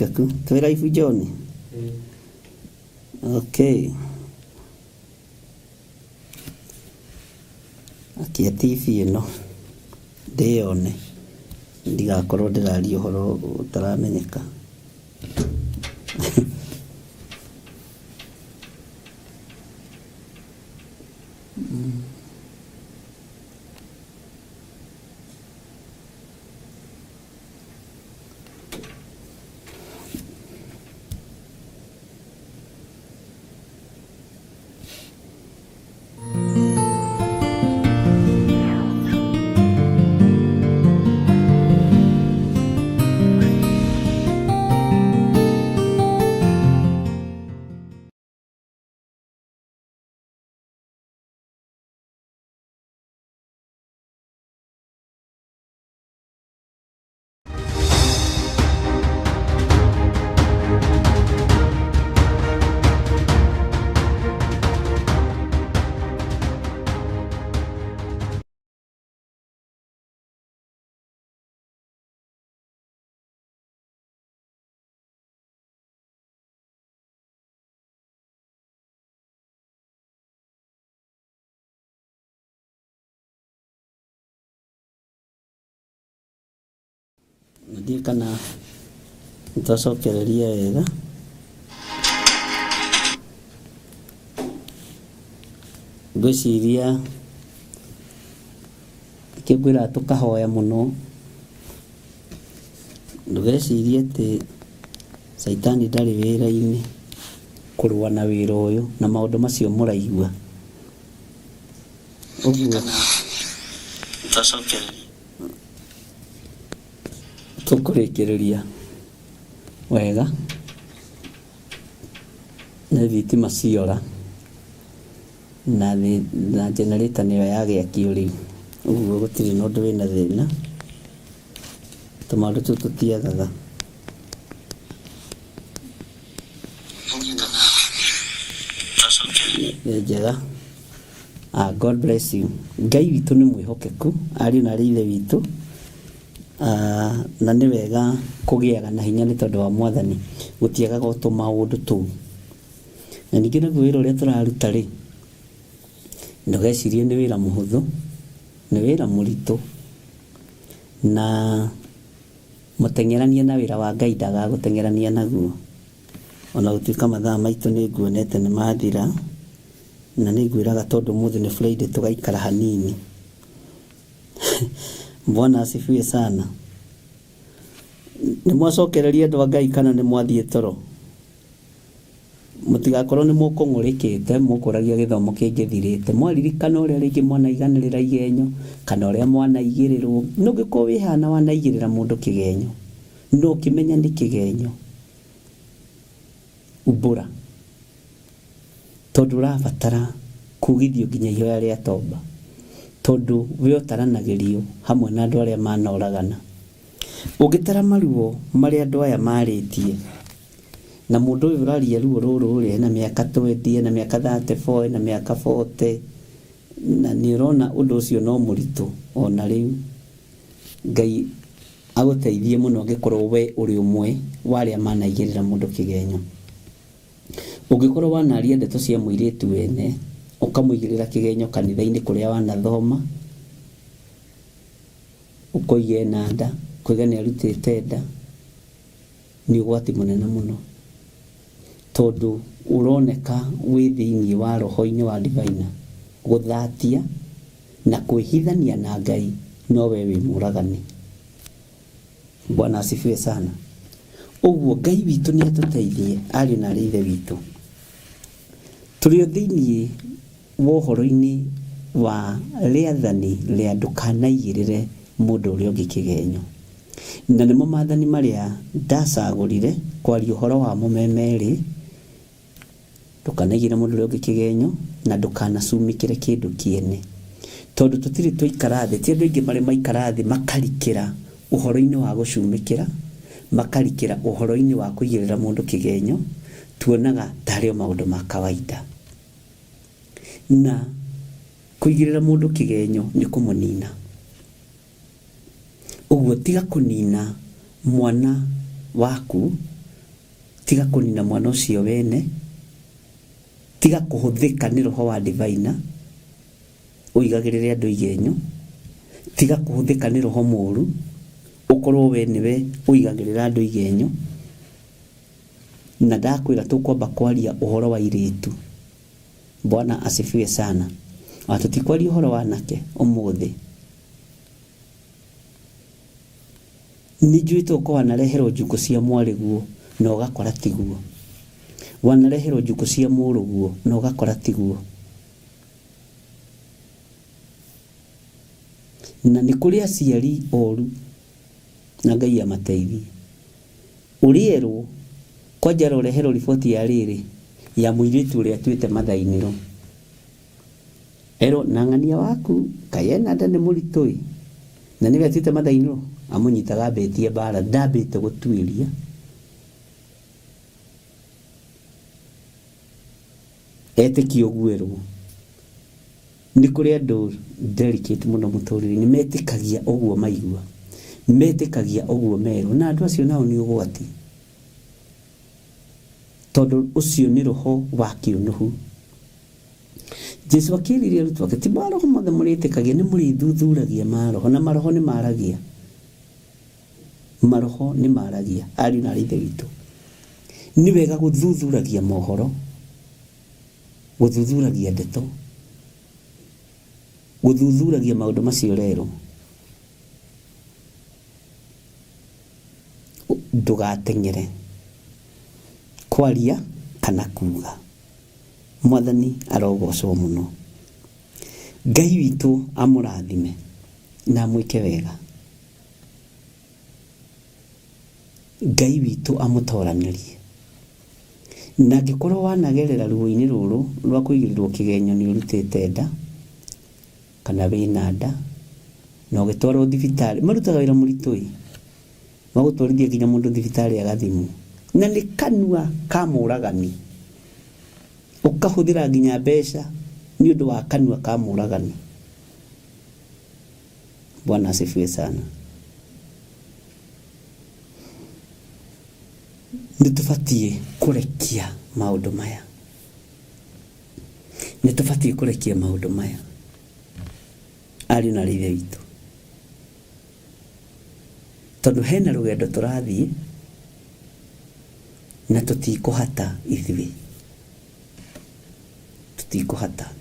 mwihokeku twi live John. Okay. Akia TV ino ndione ndigakorwo ndiraria uhoro utaramenyeka. Ndiye kana ntacokereria wega ngwiciria kĩngwĩra tukahoya mũno ndugecirie atĩ Saitani ndarĩ wĩra-inĩ kũrũa na wĩra ũyũ na maũndũ macio mũraigua ũguo ntacokereria tukurĩkĩrĩria wega na thitima ciora na generator nĩyo yagĩakio rĩu ũguo gũtirĩ na ũndũ wĩna thĩna tũmaũndũ tũu tũtiagaga nĩ njega. God bless you. Ngai witũ nĩ mwĩhokeku ariũ na ithe witũ. Na nĩ wega kũgĩaga na hinya nĩ tondũ wa Mwathani gũtiagaga o tũmaũndũ tũu. Na ningĩ naguo wĩra ũrĩa tũraruta rĩ ndũgecirie nĩ wĩra mũhũthũ, nĩ wĩra mũritũ, na mũteng'erania na wĩra wa Ngai ndagagũteng'erania naguo. Ona gũtuĩka mathaa maitũ nĩ nguonete nĩ mathira na nĩ ngwĩraga tondũ ũmũthĩ nĩ Friday tũgaikara hanini. Bwana asifiwe sana. Nĩ mwacokereria andũ a Ngai kana nĩ mwathiĩ toro? Mũtigakorwo nĩ mũkũng'ũrĩkĩte mũkũragia gĩthomo kĩngĩthirĩte. Mwaririkana ũrĩa rĩngĩ mwanaiganĩrĩra igenyo kana ũrĩa mwanaigĩrĩrwo. Nũngĩkorwo wĩhana wanaigĩrĩra mũndũ kĩgenyo no ũkĩmenya nĩ kĩgenyo umbũra tondũ ũrabatara kugithio nginya ihoya rĩa toba tondũ we ũtaranagĩrio hamwe na andũ arĩa manoragana. Ũngĩtara maruo marĩa andũ aya marĩtie na mũndũ ũyũ ũraria ruo rũrũ rĩ na mĩaka 20 na mĩaka 34 na mĩaka 40 na nĩ ũrona ũndũ ũcio no mũritũ ona rĩu. Ngai agũteithie mũno angĩkorwo we ũrĩ ũmwe wa arĩa manaigĩrĩra mũndũ kĩgenyo. Ũngĩkorwo wanaria ndeto cia mũirĩtu wene ũkamũigĩrĩra kĩgenyo kanitha-inĩ kũrĩa wanathoma ũkoiye na nda kũiga nĩ arutĩte nda nĩ ũgwati mũnene mũno tondũ ũroneka wĩ thĩinĩ wa roho-inĩ wa Divine gũthatia na kwĩhithania na Ngai no we wĩ mũragani. Bwana asifiwe sana. Ũguo Ngai witũ nĩ atũteithie ariũ na ithe witũ. Tũrĩ thĩinĩ wa ũhoro-inĩ wa rĩathani rĩa ndũkanaigĩrĩre mũndũ ũrĩa ũngĩ kĩgenyo. Na nĩmo maathani marĩa ndacagũrire kwaria ũhoro wamo memerĩ. Ndũkanaigĩrĩre mũndũ ũrĩa ũngĩ kĩgenyo na ndũkanacumĩkĩre kĩndũ kĩene. Tondũ tũtirĩ tũikara thĩ, ti andũ aingĩ marĩ maikara thĩ makarikĩra ũhoro-inĩ wa gũcumĩkĩra, makarikĩra ũhoro-inĩ wa kũigĩrĩra mũndũ kĩgenyo, tuonaga tarĩ o maũndũ ma kawaida. Na kũigĩrĩra mũndũ kĩgenyo nĩ kũmũnina. Ũguo tiga kũnina mwana waku tiga kunina mwana ucio wene, tiga kuhuthika ni roho wa divina uigagirire andu igenyo, tiga kuhuthika ni roho muru ukorwo we niwe uigagirira andu igenyo. Na ndakwira tukwamba kwaria uhoro wa iritu. Bwana asifiwe sana. Atutikwari uhoro wa nake umuthi. Nijui tuko wanarehero njuku cia mwariguo na ugakora tiguo. Wanarehero njuku cia muruguo na ugakora tiguo. Na ni kuri aciari oru na Ngai amateithie. Urierwo kwaja rorehero riboti ya riri ya muiritu uria twite mathainiro. Ero nangania waku kayena ndane muritoi. Na niwe twite mathainiro amunyitaga betie bara ndabite gutwiria. Etiki ogwerwo. Ni kuri andu delicate muno muturiri ni metikagia oguo maigua. Metikagia oguo mero na andu acio nao ni ugwati. Tondu ucio ni roho wa kiunuhu. Jesu akiririe arutu ake ti maroho mothe muritikagia ni murithuthuragia maroho na maroho ni maragia. Maroho ni maragia ari na rithe gitu. Ni wega guthuthuragia mohoro. Guthuthuragia ndeto. Guthuthuragia maundu macio rero. Ndugatengere kwaria kana kuga. Mwathani arogocwo muno. Ngai witu amurathime na mwike wega. Ngai witu amutoranirie. Na gikorwo wanagerera ruo-ini ruru rwa kuigirirwo kigenyo ni urutite nda kana wina nda no gitwarwo thibitari marutaga wira muritoi magutwarithia nginya mundu thibitari agathimu na ni kanua ka muragani ukahuthira nginya mbeca ni undu wa kanua ka muragani. Bwana asifiwe sana. Nitufatie kurekia maundu maya. Nitufatie kurekia maundu maya. Ari na rithe witu. Tondu hena rugendo turathie na tutikuhata ithui. Tutikuhata.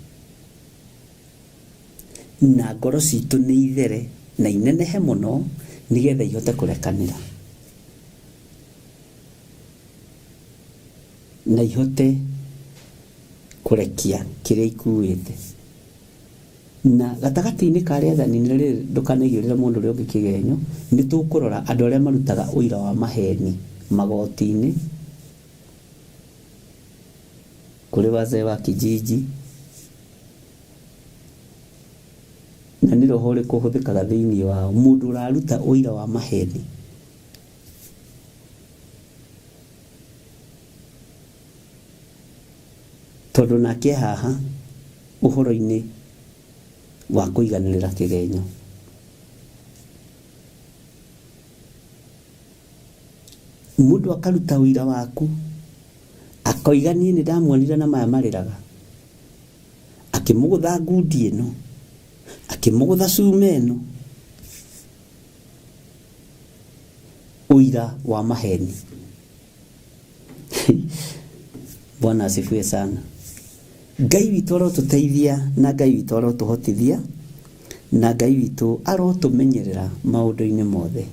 Na ngoro citu ni ithere na inenehe muno nigetha ihote kurekanira. Na ihote kurekia kiria ikuite. Na gatagati-ini kari athani riri ndukanaigirira mundu uri ungi kigenyo ni tukurora andu aria marutaga uira wa maheni magoti-ini kuri wazee wa kijiji na ni roho ri kuhuthikaga thiini wao mundu uraruta uira wa maheni. Tondu nake haha uhoro-ini wa kuiganirira kigenyo. Mundu akaruta uira waku akoiganie ni ndamuonire na maya mariraga akimugutha ngundi ino akimugutha cuma ino uira wa maheni. Bwana asifiwe sana. Ngai witu arotuteithia na Ngai witu arotuhotithia na Ngai witu arotumenyerera maundu-ini mothe.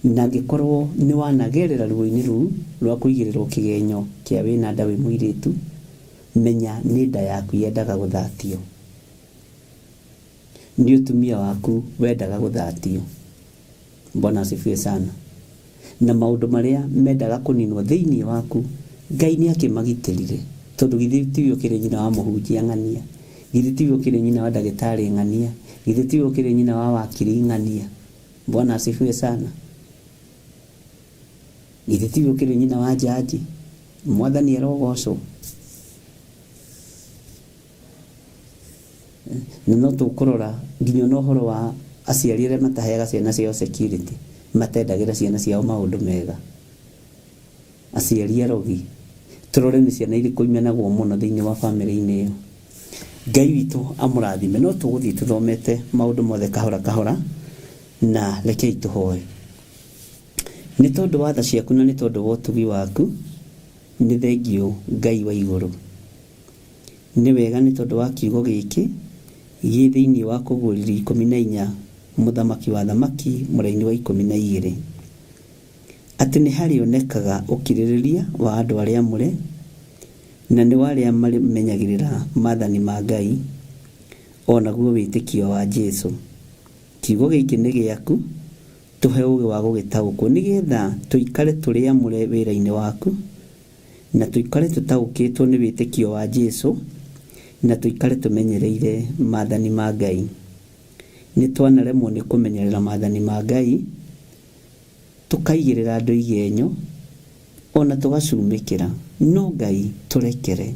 Na ngikorwo ni wanagerera ruo-ini ruu rwa kuigirirwo kigenyo kia wina nda wi muiritu menya ni nda yaku yendaga guthatio. Ni utumia waku wendaga guthatio. Bwana asifiwe sana. Na maundu maria mendaga kuninwo thiini waku Ngai ni akimagitirire. Tondu githitiwe kire nyina wa muhunjia ng'ania, githitiwe kire nyina wa ndagitari ng'ania, githitiwe kire nyina wa wakiri ng'ania. Bwana asifiwe sana. Githitiwe kire nyina wa jaji. Mwathani arogocwo. No tukurora nginya no horo wa aciari aria mataheaga ciana ciao security matendagira ciana ciao maundu mega. aciari arogi turore nĩ ciana irĩkũ imenagwo mũno thĩinĩ wa bamĩrĩ-inĩ ĩyo. Ngai witũ amũrathime. No tũgũthiĩ tũthomete maũndũ mothe kahora kahora, na rekei tũhoe. Nĩ tondũ wa tha ciaku na nĩ tondũ wa ũtugi waku, nĩ thengio Ngai wa igũrũ. Nĩ wega nĩ tondũ wa kiugo gĩkĩ gĩ thĩinĩ wa Kũguũrĩrio 14 mũthamaki wa thamaki mũraini wa 12, atĩ nĩ harĩ onekaga ũkirĩrĩria wa andũ arĩa mũre, na nĩ warĩa menyagĩrĩra maathani ma Ngai, o naguo wĩtĩkio wa Jesũ. Kiugo gĩkĩ nĩ gĩaku, tũhe ũũgĩ wa gũgĩtaũkwo nĩgetha tũikare tũrĩ amũre wĩra-inĩ waku, na tũikare tũtaũkĩtwo nĩ wĩtĩkio wa Jesũ, na tũikare tũmenyereire maathani ma Ngai. Nĩ twanaremwo nĩ kũmenyerera maathani ma Ngai, tũkaigĩrĩra andũ igenyo, ona tũgacumĩkĩra. No Ngai tũrekere.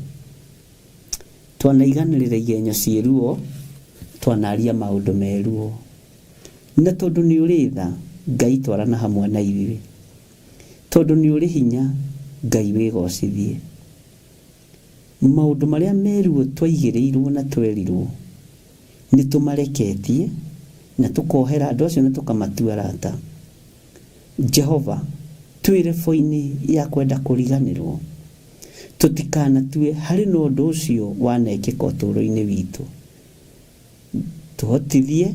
Twanaiganĩrĩra igenyo ciĩruo, twanaria maũndũ meruo. Na tondũ nĩ ũrĩ tha, Ngai twarana hamwe na ithuĩ. Tondũ nĩ ũrĩ hinya, Ngai wĩgocithie. Maũndũ marĩa meruo twaigĩrĩirwo na twerirwo, nĩ tũmareketie na tũkohera andũ acio na tũkamatua arata. Jehova, twĩ rebo-inĩ ya kwenda kũriganĩrwo. Tũtikanatue harĩ na ũndũ ũcio wanekĩka ũtũũro-inĩ witũ. Tũhotithie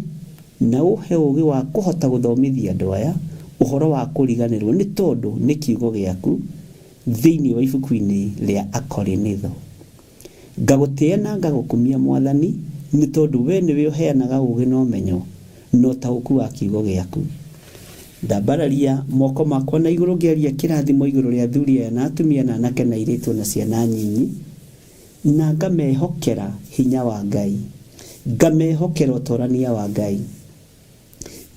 na ũhe ũũgĩ wa kũhota gũthomithia andũ aya ũhoro wa kũriganĩrwo, nĩ tondũ nĩ kiugo gĩaku thĩinĩ wa ibuku-inĩ rĩa Akorinitho. Ngagũtĩĩa na ngagũkumia Mwathani, nĩ tondũ we nĩwe ũheanaga ũũgĩ na ũmenyo na ũtaũku wa kiugo gĩaku. Ndambararia moko makwa na igũrũ ngĩaria kĩrathimo igũrũ rĩa athuri aya na atumia na anake na airĩtu na ciana nyinyi, na ngamehokera hinya wa Ngai, ngamehokera ũtorania wa Ngai.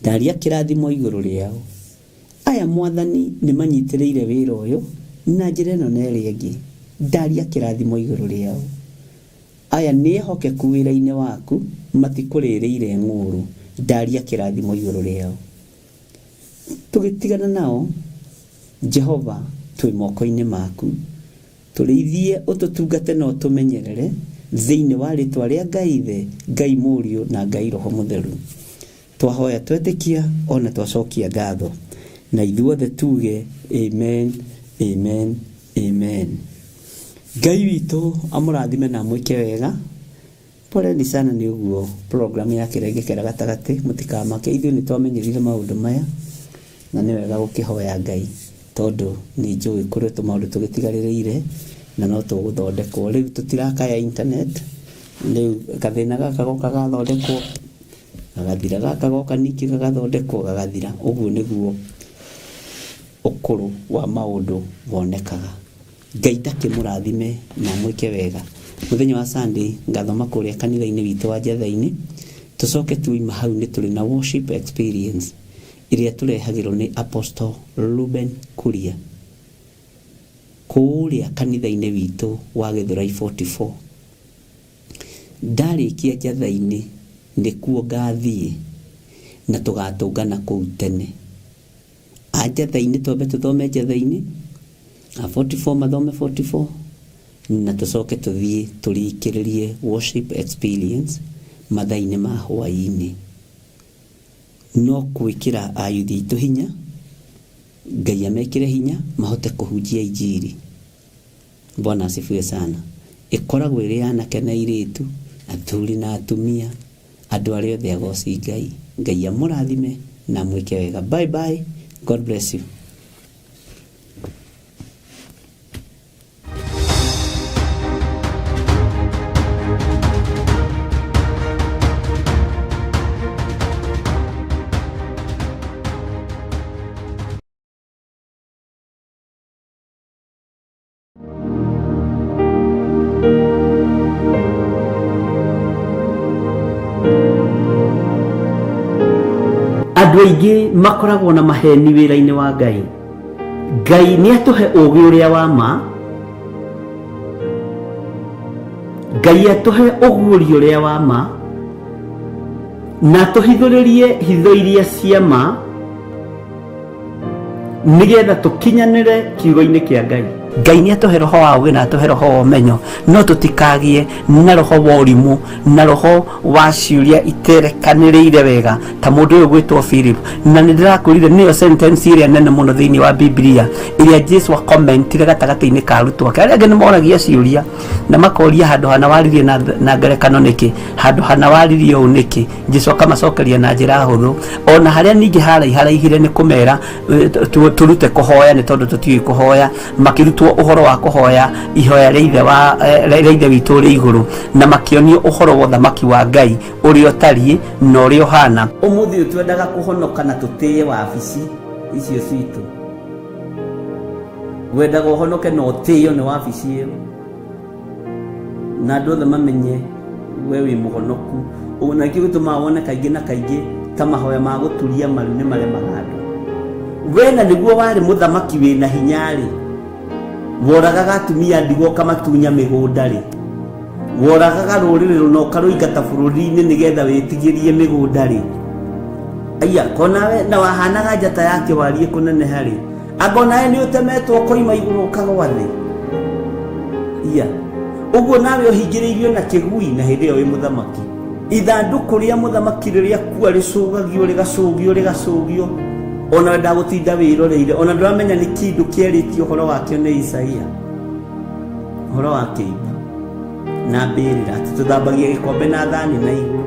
Ndaria kĩrathimo igũrũ rĩao. Aya Mwathani nĩ manyitĩrĩire wĩra ũyũ na njĩra ĩno na ĩrĩa ĩngĩ. Ndaria kĩrathimo igũrũ rĩao. Aya nĩ ehokeku wĩra-inĩ waku, matikũrĩrĩire ng'ũrũ. Ndaria kĩrathimo igũrũ rĩao. Tũgĩtigana nao, Jehova, twĩ moko-inĩ maku. Tũrĩithie, ũtũtungate na ũtũmenyerere thĩinĩ wa rĩtwa rĩa Ngai Ithe, Ngai Mũriũ na Ngai Roho Mũtheru. Twahoya twetĩkia ona twacokia ngatho. Na ithuothe tuge amen, amen, amen. Ngai witũ amũrathime na mwĩke wega. Poleni sana nĩ ũguo program ya kĩrengekera gatagatĩ, mũtikamake. Ithuĩ nĩ twamenyerire maũndũ maya, na nĩ wega gũkĩhoya Ngai, tondũ nĩ njũĩ kũrĩ tũmaũndũ tũgĩtigarĩrĩire na no tũgũthondekwo. Rĩu tũtirakaya internet, rĩu gathĩna gaka goka gathondekwo, gagathira, gaka goka ningĩ gagathondekwo, gagathira. Ũguo nĩguo ũkũrũ wa maũndũ wonekaga. Ngai ndakĩmũrathime na mwĩke wega. Mũthenya wa Sunday ngathoma kũrĩa kanitha-inĩ witũ wa Njatha-inĩ, tũcoke tuima hau nĩ tũrĩ na worship experience ĩrĩa tũrehagĩrwo nĩ Apostle Ruben Kuria kũrĩa kanitha-inĩ witũ wa Gĩthũrai 44. Ndarĩkia Njatha-inĩ nĩkuo ngathiĩ na tũgatũngana kũu tene. A Njatha-inĩ twambe tũthome Njatha-inĩ, a 44 mathome 44, na tũcoke tũthiĩ tũrĩkĩrĩrie worship experience mathaa-inĩ ma hwaĩ-inĩ. No gwĩkĩra ayuthi aitũ hinya, Ngai amekĩre hinya mahote kũhunjia injiri. Bwana asifiwe sana. Ĩkoragwo ĩrĩ anake na airĩtu, athuri na atumia, andũ arĩa othe agoci Ngai. Ngai amũrathime na mwĩke wega. Bye bye. God bless you. Andũ aingĩ makoragwo na maheni wĩra-inĩ wa Ngai. Ngai nĩ atũhe ũũgĩ ũrĩa wa ma. Ngai atũhe ũguũri ũrĩa wa ma, na tũhithũrĩrie hitho iria cia ma, nigetha tukinyanire kiugo-ini kia Ngai. Ngai ni atuhe roho wa ũũgĩ na atuhe roho wa ũmenyo, no tutikagie na roho wa ũrimũ na roho wa ciũria iterekanĩrĩire wega ta mũndũ ũyũ gwĩtwo Philip. Na nĩ ndĩrakwĩrire nĩyo sentence ĩrĩa nene mũno thĩinĩ wa Biblia ĩrĩa Jesu akomentire gatagatĩ-inĩ ka arutwo ake. Arĩa angĩ nĩ moragia ciũria na makoria handũ hana waririe na ngerekano nĩkĩ, handũ hana waririe ũũ nĩkĩ. Jesu akamacokeria na njĩra hũthũ, ona harĩa ningĩ haraihire nĩ kũmera turute kũhoya nĩ tondũ tũtiũĩ kũhoya, makĩrutwo ũhoro wa kũhoya ihoya rĩa ithe witũ ũrĩ igũrũ, na makĩonio ũhoro wa ũthamaki wa Ngai ũrĩa ũtariĩ na ũrĩa ũhana. Ũmũthĩ ũyũ twendaga kũhonoka na tũtĩye wabici icio citũ, wendaga ũhonoke na ũtĩyo nĩ wabici ĩyo, na andũ othe mamenye we wĩ mũhonoku. Ũguo na kĩo gĩtũmaga wone kaingĩ na kaingĩ ta mahoya ma gũturia maru nĩ maremaga andũ. Wena nĩguo warĩ mũthamaki wĩna hinya-rĩ, woragaga atumia ndigwa ũkamatunya mĩgũnda-rĩ, woragaga rũrĩrĩ rũna ũkarũingata bũrũri-inĩ nĩgetha wĩtigĩrie mĩgũnda-rĩ, aya konawe na wahanaga njata ya kĩwarie kũneneha-rĩ, anga nawe nĩ ũtemetwo koima igũrũ ũkagwa thĩ. Iya ũguo nawe ũhingĩrĩirio na kĩgui na hĩndĩ ĩyo wĩ mũthamaki. Ithandũkũ rĩa mũthamaki rĩrĩa kua rĩgacũgio ona wenda gũtinda wĩroreire, ona ndũramenya nĩ kĩndũ kĩerĩtio ũhoro wakĩo nĩ Isaia, ũhoro wa kĩimba na mbĩrĩra atĩ tũthambagia gĩkombe na thani na igũrũ.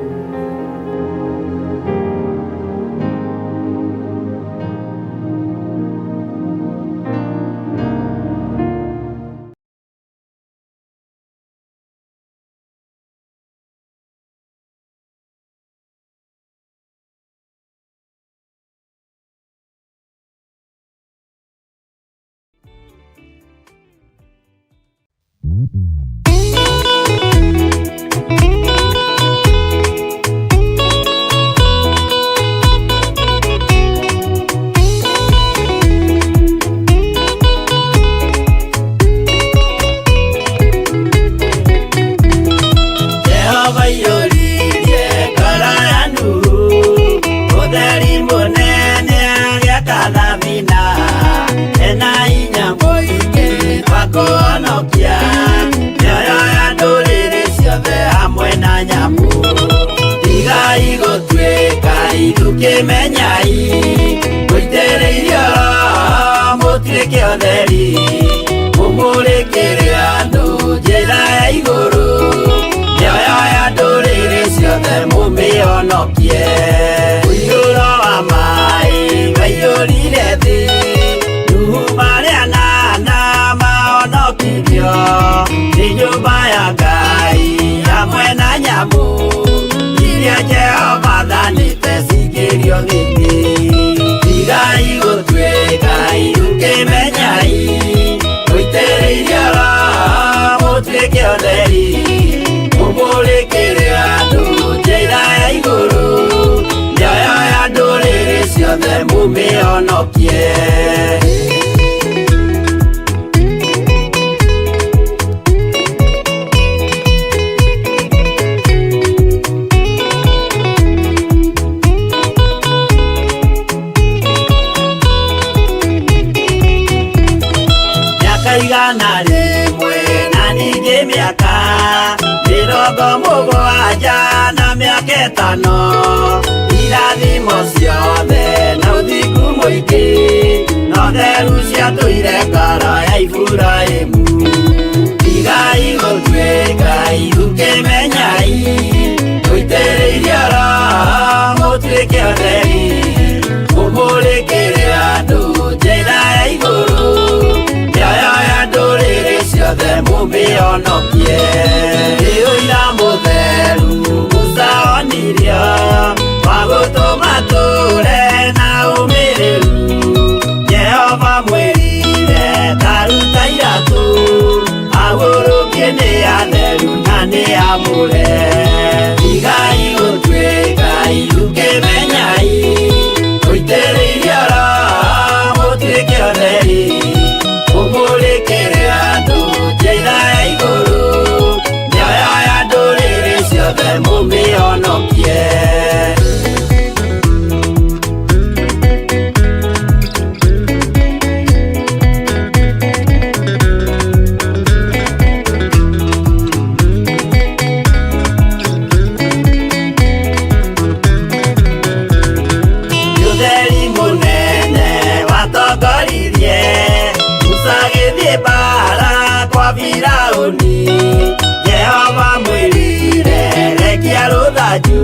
wanyu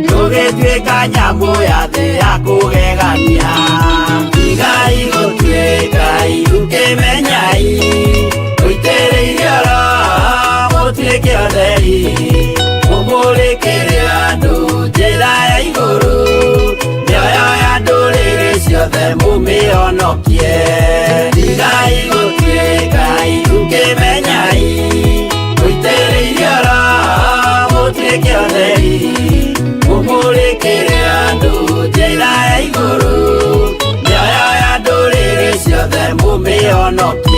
ndũgĩtuĩka nyamũ ya thĩ ya kũgegania igai gũtuĩka irukĩmenyai ũitĩrĩirie roho mũtuĩke ũtheri mũmũrĩkĩre andũ njĩra ya igũrũ mĩoyo ya ndũrĩrĩ ciothe mũmĩhonokie igai gũtuĩka irukĩmenyai ũitĩrĩirie roho mũtuĩke ũtheri mũmũrĩkĩre andũ njĩra ya igũrũ mĩoyo ya ndũrĩrĩ ciothe mũmĩhonokie